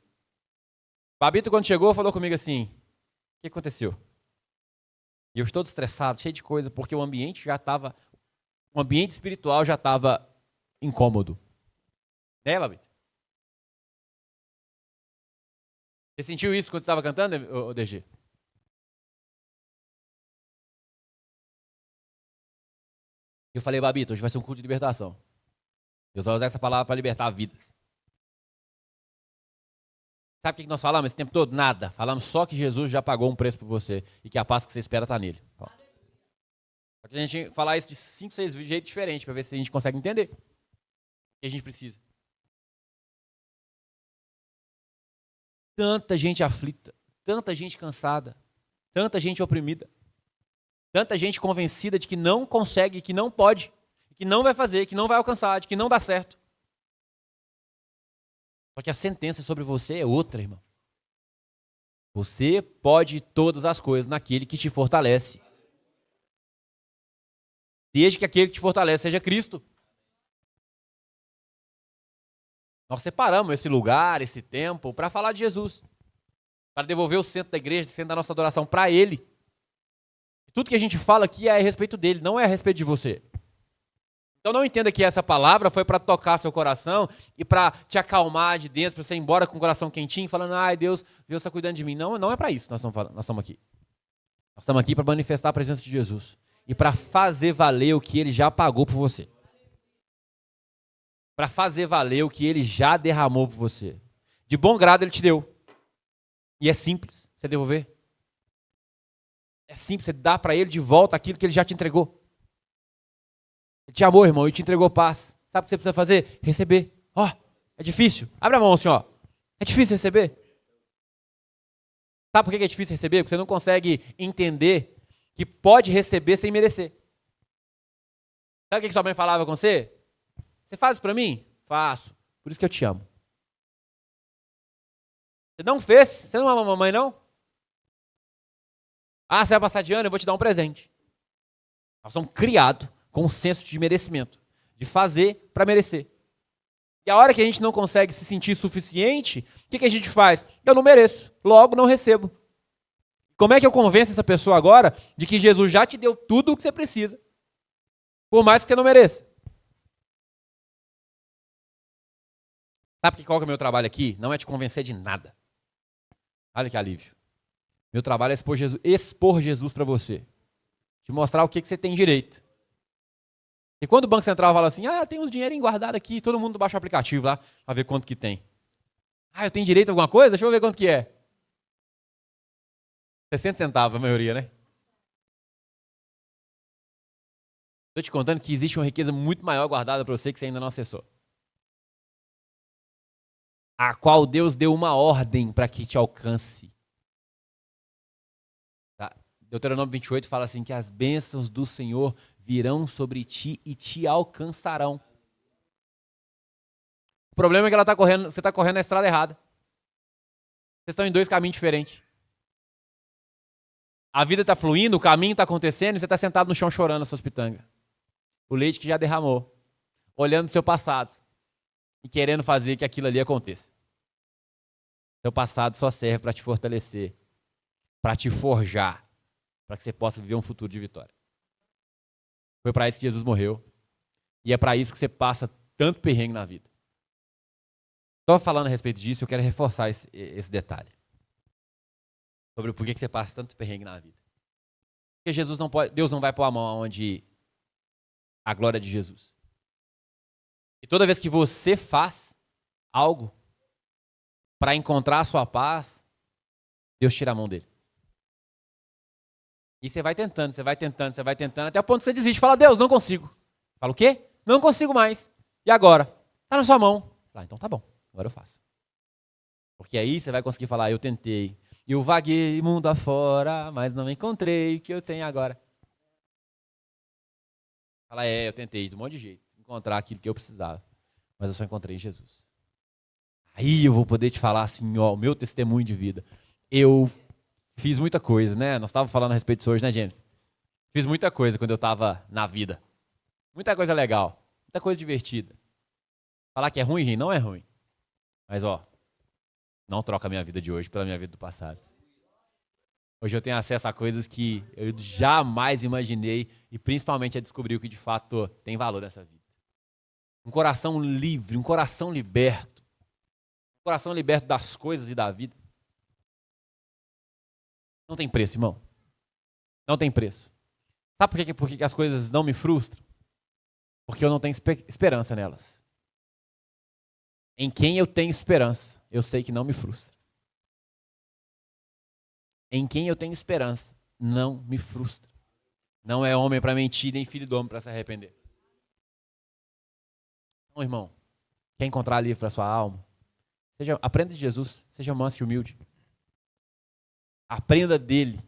Babito, quando chegou, falou comigo assim, o que aconteceu? E eu estou todo estressado, cheio de coisa, porque o ambiente espiritual já estava incômodo. Né, Babito? Você sentiu isso quando você estava cantando, DG? Eu falei, Babito, hoje vai ser um culto de libertação. Deus vai usar essa palavra para libertar vidas. Sabe o que nós falamos esse tempo todo? Nada. Falamos só que Jesus já pagou um preço por você e que a paz que você espera está nele. Só que a gente falar isso de 5, 6 jeitos diferentes para ver se a gente consegue entender o que a gente precisa. Tanta gente aflita, tanta gente cansada, tanta gente oprimida, tanta gente convencida de que não consegue, que não pode, que não vai fazer, que não vai alcançar, de que não dá certo. Só que a sentença sobre você é outra, irmão. Você pode todas as coisas naquele que te fortalece. Desde que aquele que te fortalece seja Cristo. Nós separamos esse lugar, esse tempo, para falar de Jesus. Para devolver o centro da igreja, o centro da nossa adoração para Ele. Tudo que a gente fala aqui é a respeito dele, não é a respeito de você. Então não entenda que essa palavra foi para tocar seu coração e para te acalmar de dentro, para você ir embora com o coração quentinho, falando, ai, Deus está cuidando de mim. Não, não é para isso que nós estamos aqui. Nós estamos aqui para manifestar a presença de Jesus e para fazer valer o que Ele já pagou por você. Para fazer valer o que Ele já derramou por você. De bom grado Ele te deu. E é simples você devolver. É simples você dar para Ele de volta aquilo que Ele já te entregou. Ele te amou, irmão, e te entregou paz. Sabe o que você precisa fazer? Receber. É difícil. Abre a mão assim, É difícil receber. Sabe por que é difícil receber? Porque você não consegue entender que pode receber sem merecer. Sabe o que sua mãe falava com você? Você faz isso pra mim? Faço. Por isso que eu te amo. Você não fez? Você não ama a mamãe, não? Você vai passar de ano, eu vou te dar um presente. Nós somos criados com um senso de merecimento. De fazer para merecer. E a hora que a gente não consegue se sentir suficiente, o que a gente faz? Eu não mereço, logo não recebo. Como é que eu convenço essa pessoa agora de que Jesus já te deu tudo o que você precisa? Por mais que você não mereça. Sabe qual que é o meu trabalho aqui? Não é te convencer de nada. Olha que alívio. Meu trabalho é expor Jesus para você. Te mostrar o que você tem direito. E quando o Banco Central fala assim, tem uns dinheirinhos guardados aqui, todo mundo baixa o aplicativo lá para ver quanto que tem. Eu tenho direito a alguma coisa? Deixa eu ver quanto que é. 60 centavos a maioria, né? Estou te contando que existe uma riqueza muito maior guardada para você que você ainda não acessou. A qual Deus deu uma ordem para que te alcance. Tá? Deuteronômio 28 fala assim, que as bênçãos do Senhor virão sobre ti e te alcançarão. O problema é que você está correndo na estrada errada. Vocês estão em dois caminhos diferentes. A vida está fluindo, o caminho está acontecendo e você está sentado no chão chorando as suas pitangas. O leite que já derramou. Olhando para o seu passado. E querendo fazer que aquilo ali aconteça. Seu passado só serve para te fortalecer. Para te forjar. Para que você possa viver um futuro de vitória. Foi para isso que Jesus morreu. E é para isso que você passa tanto perrengue na vida. Estou falando a respeito disso, eu quero reforçar esse detalhe. Sobre por que você passa tanto perrengue na vida. Porque Deus não vai pôr a mão onde a glória de Jesus. E toda vez que você faz algo para encontrar a sua paz, Deus tira a mão dele. E você vai tentando, até o ponto que você desiste. Fala, Deus, não consigo. Fala, o quê? Não consigo mais. E agora? Está na sua mão. Então tá bom, agora eu faço. Porque aí você vai conseguir falar, eu tentei. Eu vaguei mundo afora, mas não encontrei o que eu tenho agora. Fala, eu tentei de um monte de jeito. Encontrar aquilo que eu precisava. Mas eu só encontrei em Jesus. Aí eu vou poder te falar assim, o meu testemunho de vida. Eu fiz muita coisa, né? Nós estávamos falando a respeito disso hoje, né, Jennifer? Fiz muita coisa quando eu estava na vida. Muita coisa legal. Muita coisa divertida. Falar que é ruim, gente, não é ruim. Mas, não troca a minha vida de hoje pela minha vida do passado. Hoje eu tenho acesso a coisas que eu jamais imaginei e principalmente a descobrir o que de fato tem valor nessa vida. Um coração livre, um coração liberto. Um coração liberto das coisas e da vida. Não tem preço, irmão. Não tem preço. Sabe por que as coisas não me frustram? Porque eu não tenho esperança nelas. Em quem eu tenho esperança, eu sei que não me frustra. Em quem eu tenho esperança, não me frustra. Não é homem para mentir, nem filho do homem para se arrepender. Então, irmão, quer encontrar alívio para sua alma? Aprenda de Jesus, seja manso e humilde. Aprenda dele,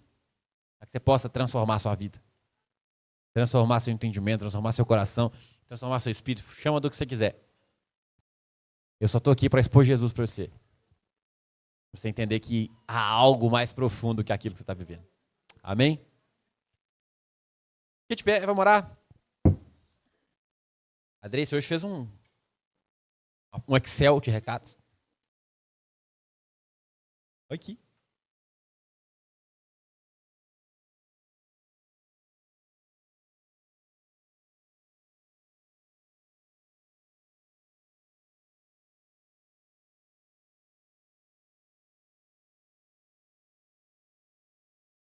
para que você possa transformar a sua vida. Transformar seu entendimento, transformar seu coração, transformar seu espírito, chama do que você quiser. Eu só estou aqui para expor Jesus para você. Para você entender que há algo mais profundo que aquilo que você está vivendo. Amém? Fique de pé, vamos orar. Adrice hoje fez um Excel de recados. Aqui.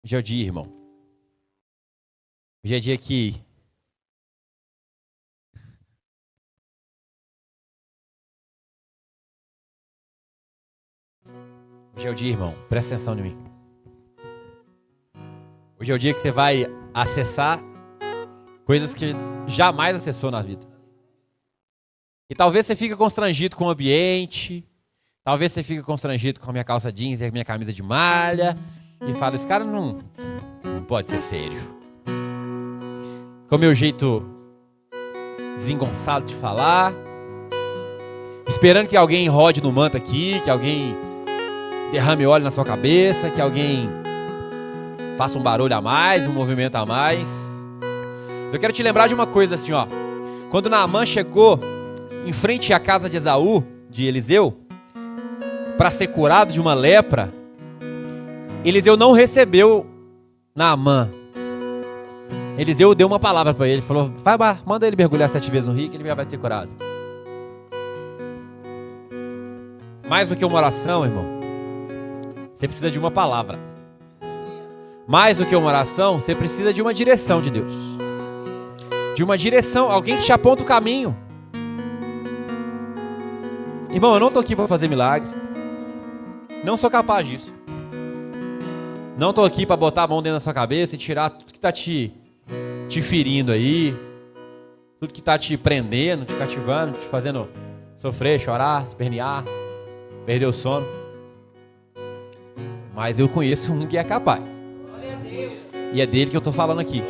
Hoje é o dia, irmão. Hoje é dia que hoje é o dia, irmão. Presta atenção em mim. Hoje é o dia que você vai acessar coisas que jamais acessou na vida. E talvez você fique constrangido com o ambiente. Talvez você fique constrangido com a minha calça jeans e a minha camisa de malha. E fala, esse cara não pode ser sério. Com o meu jeito desengonçado de falar. Esperando que alguém rode no manto aqui, que alguém derrame óleo na sua cabeça, que alguém faça um barulho a mais, um movimento a mais. Eu quero te lembrar de uma coisa assim, ó. Quando Naamã chegou em frente à casa de Esaú, de Eliseu, para ser curado de uma lepra, Eliseu não recebeu Naamã. Eliseu deu uma palavra para ele, falou, vai, manda ele mergulhar 7 vezes no rio que ele já vai ser curado. Mais do que uma oração, irmão, você precisa de uma palavra. Mais do que uma oração, você precisa de uma direção de Deus. De uma direção, alguém que te aponta o caminho. Irmão, eu não estou aqui para fazer milagre. Não sou capaz disso. Não estou aqui para botar a mão dentro da sua cabeça e tirar tudo que está te ferindo aí. Tudo que está te prendendo, te cativando, te fazendo sofrer, chorar, espernear, perder o sono. Mas eu conheço um que é capaz. E é dele que eu estou falando aqui.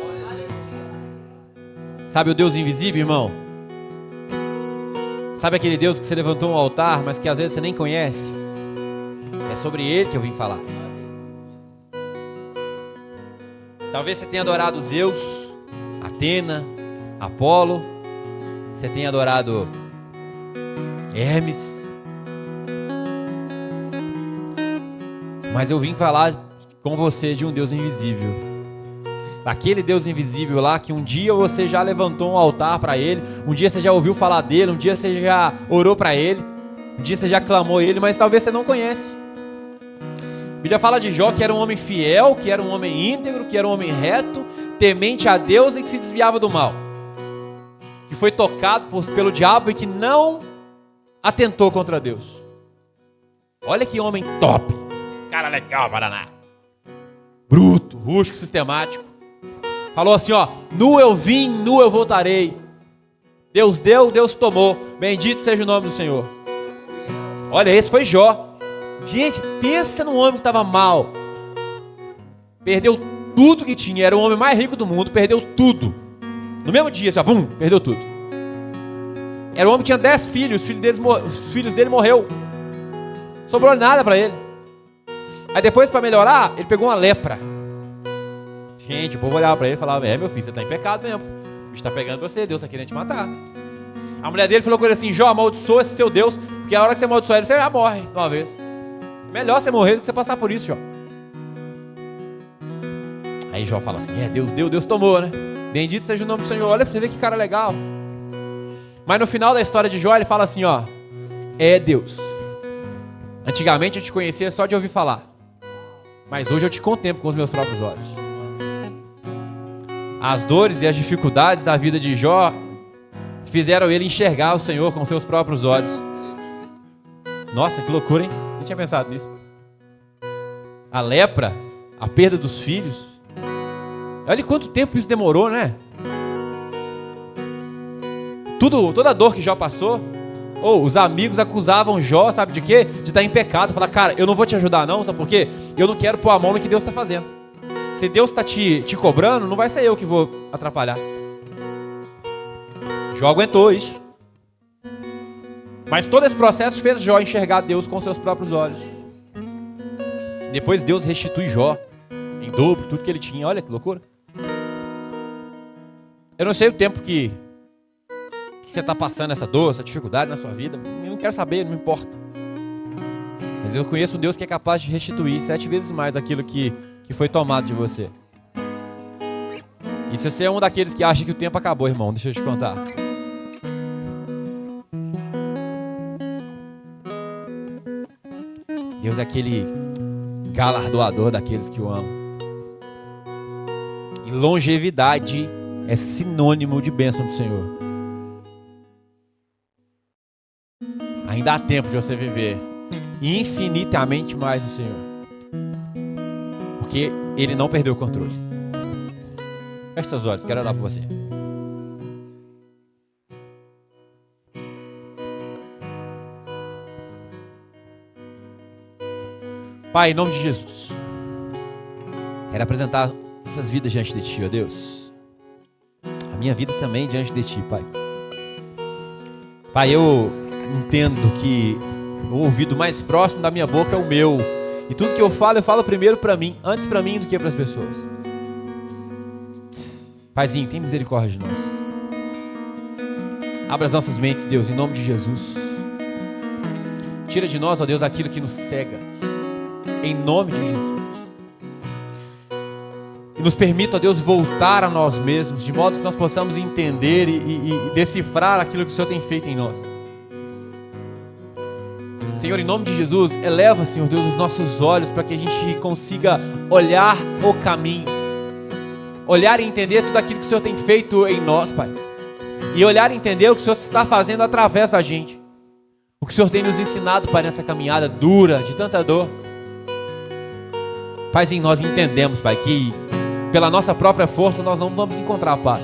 Sabe o Deus invisível, irmão? Sabe aquele Deus que você levantou um altar, mas que às vezes você nem conhece? É sobre ele que eu vim falar. Talvez você tenha adorado Zeus, Atena, Apolo. Você tenha adorado Hermes. Mas eu vim falar com você de um Deus invisível. Aquele Deus invisível lá que um dia você já levantou um altar para ele, um dia você já ouviu falar dele, um dia você já orou para ele, um dia você já clamou ele, mas talvez você não conhece. A Bíblia fala de Jó que era um homem fiel, que era um homem íntegro, que era um homem reto, temente a Deus e que se desviava do mal. Que foi tocado pelo diabo e que não atentou contra Deus. Olha que homem top. Cara legal, Paraná. Bruto, rústico, sistemático. Falou assim, ó, nu eu vim, nu eu voltarei. Deus deu, Deus tomou. Bendito seja o nome do Senhor. Olha, esse foi Jó. Gente, pensa num homem que estava mal. Perdeu tudo que tinha. Era o homem mais rico do mundo, perdeu tudo. No mesmo dia, assim, ó, bum, perdeu tudo. Era um homem que tinha 10 filhos, os filhos dele morreu. Sobrou nada para ele. Aí depois, para melhorar, ele pegou uma lepra. Gente, o povo olhava para ele e falava, meu filho, você está em pecado mesmo. O bicho está pegando você, Deus está querendo te matar. A mulher dele falou com ele assim, Jó, amaldiçoa esse seu Deus, porque a hora que você amaldiçoar ele, você já morre de uma vez. Melhor você morrer do que você passar por isso, Jó. Aí Jó fala assim, Deus deu, Deus tomou, né? Bendito seja o nome do Senhor. Olha para você ver que cara legal. Mas no final da história de Jó, ele fala assim, ó, é Deus. Antigamente eu te conhecia só de ouvir falar. Mas hoje eu te contemplo com os meus próprios olhos. As dores e as dificuldades da vida de Jó fizeram ele enxergar o Senhor com seus próprios olhos. Nossa, que loucura, hein? Nem tinha pensado nisso. A lepra, a perda dos filhos, Olha quanto tempo isso demorou, né? Toda a dor que Jó passou. Os amigos acusavam Jó, sabe de quê? De estar em pecado. Falar, cara, eu não vou te ajudar não, sabe por quê? Eu não quero pôr a mão no que Deus está fazendo. Se Deus está te cobrando, não vai ser eu que vou atrapalhar. Jó aguentou isso. Mas todo esse processo fez Jó enxergar Deus com seus próprios olhos. Depois Deus restitui Jó em dobro tudo que ele tinha. Olha que loucura. Eu não sei o tempo que você está passando essa dor, essa dificuldade na sua vida. Eu não quero saber, não me importa. Mas eu conheço um Deus que é capaz de restituir 7 vezes mais aquilo que foi tomado de você. E se você é um daqueles que acha que o tempo acabou, irmão, deixa eu te contar. Deus é aquele galardoador daqueles que o amam. E longevidade é sinônimo de bênção do Senhor. Ainda há tempo de você viver infinitamente mais no Senhor. Porque Ele não perdeu o controle. Feche seus olhos, quero orar por você. Pai, em nome de Jesus, quero apresentar essas vidas diante de Ti, ó Deus. A minha vida também diante de Ti, Pai. Pai, eu entendo que o ouvido mais próximo da minha boca é o meu. E tudo que eu falo primeiro para mim, antes para mim do que para as pessoas. Paizinho, tem misericórdia de nós. Abra as nossas mentes, Deus, em nome de Jesus. Tira de nós, ó Deus, aquilo que nos cega. Em nome de Jesus. E nos permita, ó Deus, voltar a nós mesmos, de modo que nós possamos entender e decifrar aquilo que o Senhor tem feito em nós. Senhor, em nome de Jesus, eleva, Senhor Deus, os nossos olhos para que a gente consiga olhar o caminho. Olhar e entender tudo aquilo que o Senhor tem feito em nós, Pai. E olhar e entender o que o Senhor está fazendo através da gente. O que o Senhor tem nos ensinado, Pai, nessa caminhada dura, de tanta dor. Paizinho, nós entendemos, Pai, que pela nossa própria força nós não vamos encontrar paz.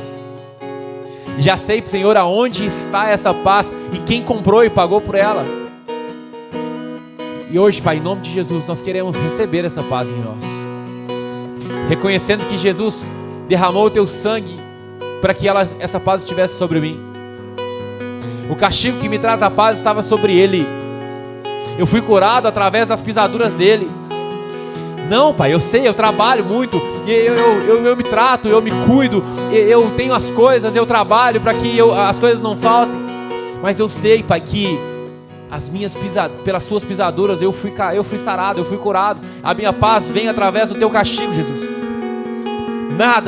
Já sei, Senhor, aonde está essa paz e quem comprou e pagou por ela. E hoje, Pai, em nome de Jesus, nós queremos receber essa paz em nós. Reconhecendo que Jesus derramou o Teu sangue para que essa paz estivesse sobre mim. O castigo que me traz a paz estava sobre Ele. Eu fui curado através das pisaduras dEle. Não, Pai, eu sei, eu trabalho muito, eu me trato, eu me cuido, eu tenho as coisas, eu trabalho para que as coisas não faltem. Mas eu sei, Pai, que pelas Suas pisaduras eu fui sarado, eu fui curado. A minha paz vem através do Teu castigo, Jesus.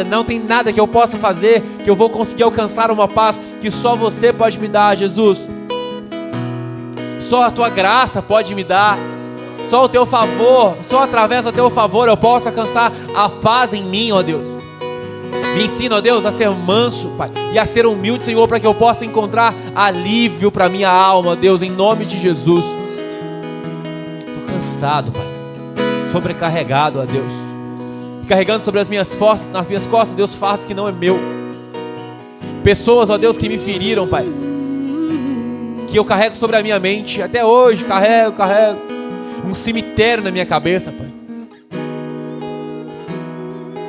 Não tem nada que eu possa fazer que eu vou conseguir alcançar uma paz que só Você pode me dar, Jesus. Só a Tua graça pode me dar. Só o Teu favor, só através do Teu favor eu posso alcançar a paz em mim, ó Deus. Me ensina, ó Deus, a ser manso, Pai, e a ser humilde, Senhor, para que eu possa encontrar alívio para minha alma, ó Deus, em nome de Jesus. Estou cansado, Pai, sobrecarregado, ó Deus, carregando sobre nas minhas costas, Deus, fardos que não é meu. Pessoas, ó Deus, que me feriram, Pai, que eu carrego sobre a minha mente, até hoje carrego. Um cemitério na minha cabeça, Pai.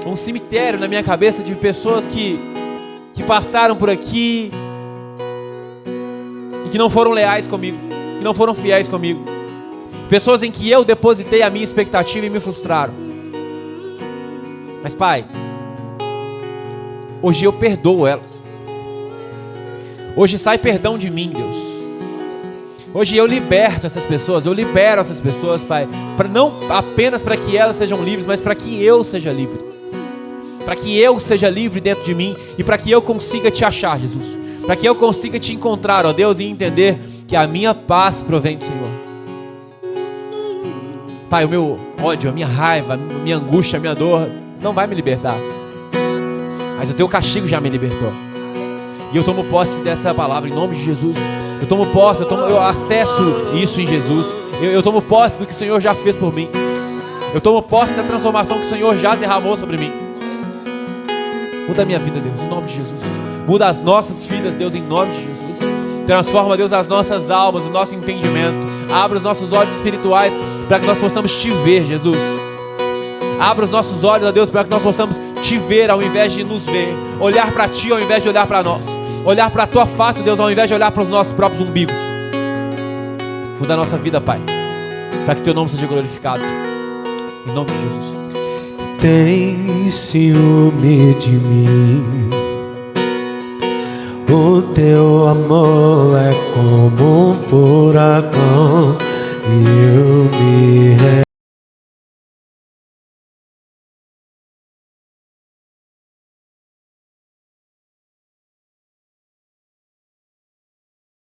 Um cemitério na minha cabeça de pessoas que passaram por aqui e que não foram leais comigo, que não foram fiéis comigo. Pessoas em que eu depositei a minha expectativa e me frustraram. Mas, Pai, hoje eu perdoo elas. Hoje sai perdão de mim, Deus. Hoje eu liberto essas pessoas, eu libero essas pessoas, Pai, não apenas para que elas sejam livres, mas para que eu seja livre. Para que eu seja livre dentro de mim e para que eu consiga Te achar, Jesus. Para que eu consiga Te encontrar, ó Deus, e entender que a minha paz provém do Senhor. Pai, o meu ódio, a minha raiva, a minha angústia, a minha dor não vai me libertar. Mas o Teu castigo já me libertou. E eu tomo posse dessa palavra em nome de Jesus. Eu tomo posse, eu acesso isso em Jesus. Eu tomo posse do que o Senhor já fez por mim. Eu tomo posse da transformação que o Senhor já derramou sobre mim. Muda a minha vida, Deus, em nome de Jesus. Muda as nossas vidas, Deus, em nome de Jesus. Transforma, Deus, as nossas almas, o nosso entendimento. Abra os nossos olhos espirituais para que nós possamos te ver, Jesus. Abra os nossos olhos, ó Deus, para que nós possamos te ver ao invés de nos ver. Olhar para ti ao invés de olhar para nós. Olhar para a tua face, Deus, ao invés de olhar para os nossos próprios umbigos. Muda a nossa vida, Pai, para que teu nome seja glorificado. Em nome de Jesus. Tem ciúme de mim, o teu amor é como um furacão, e eu me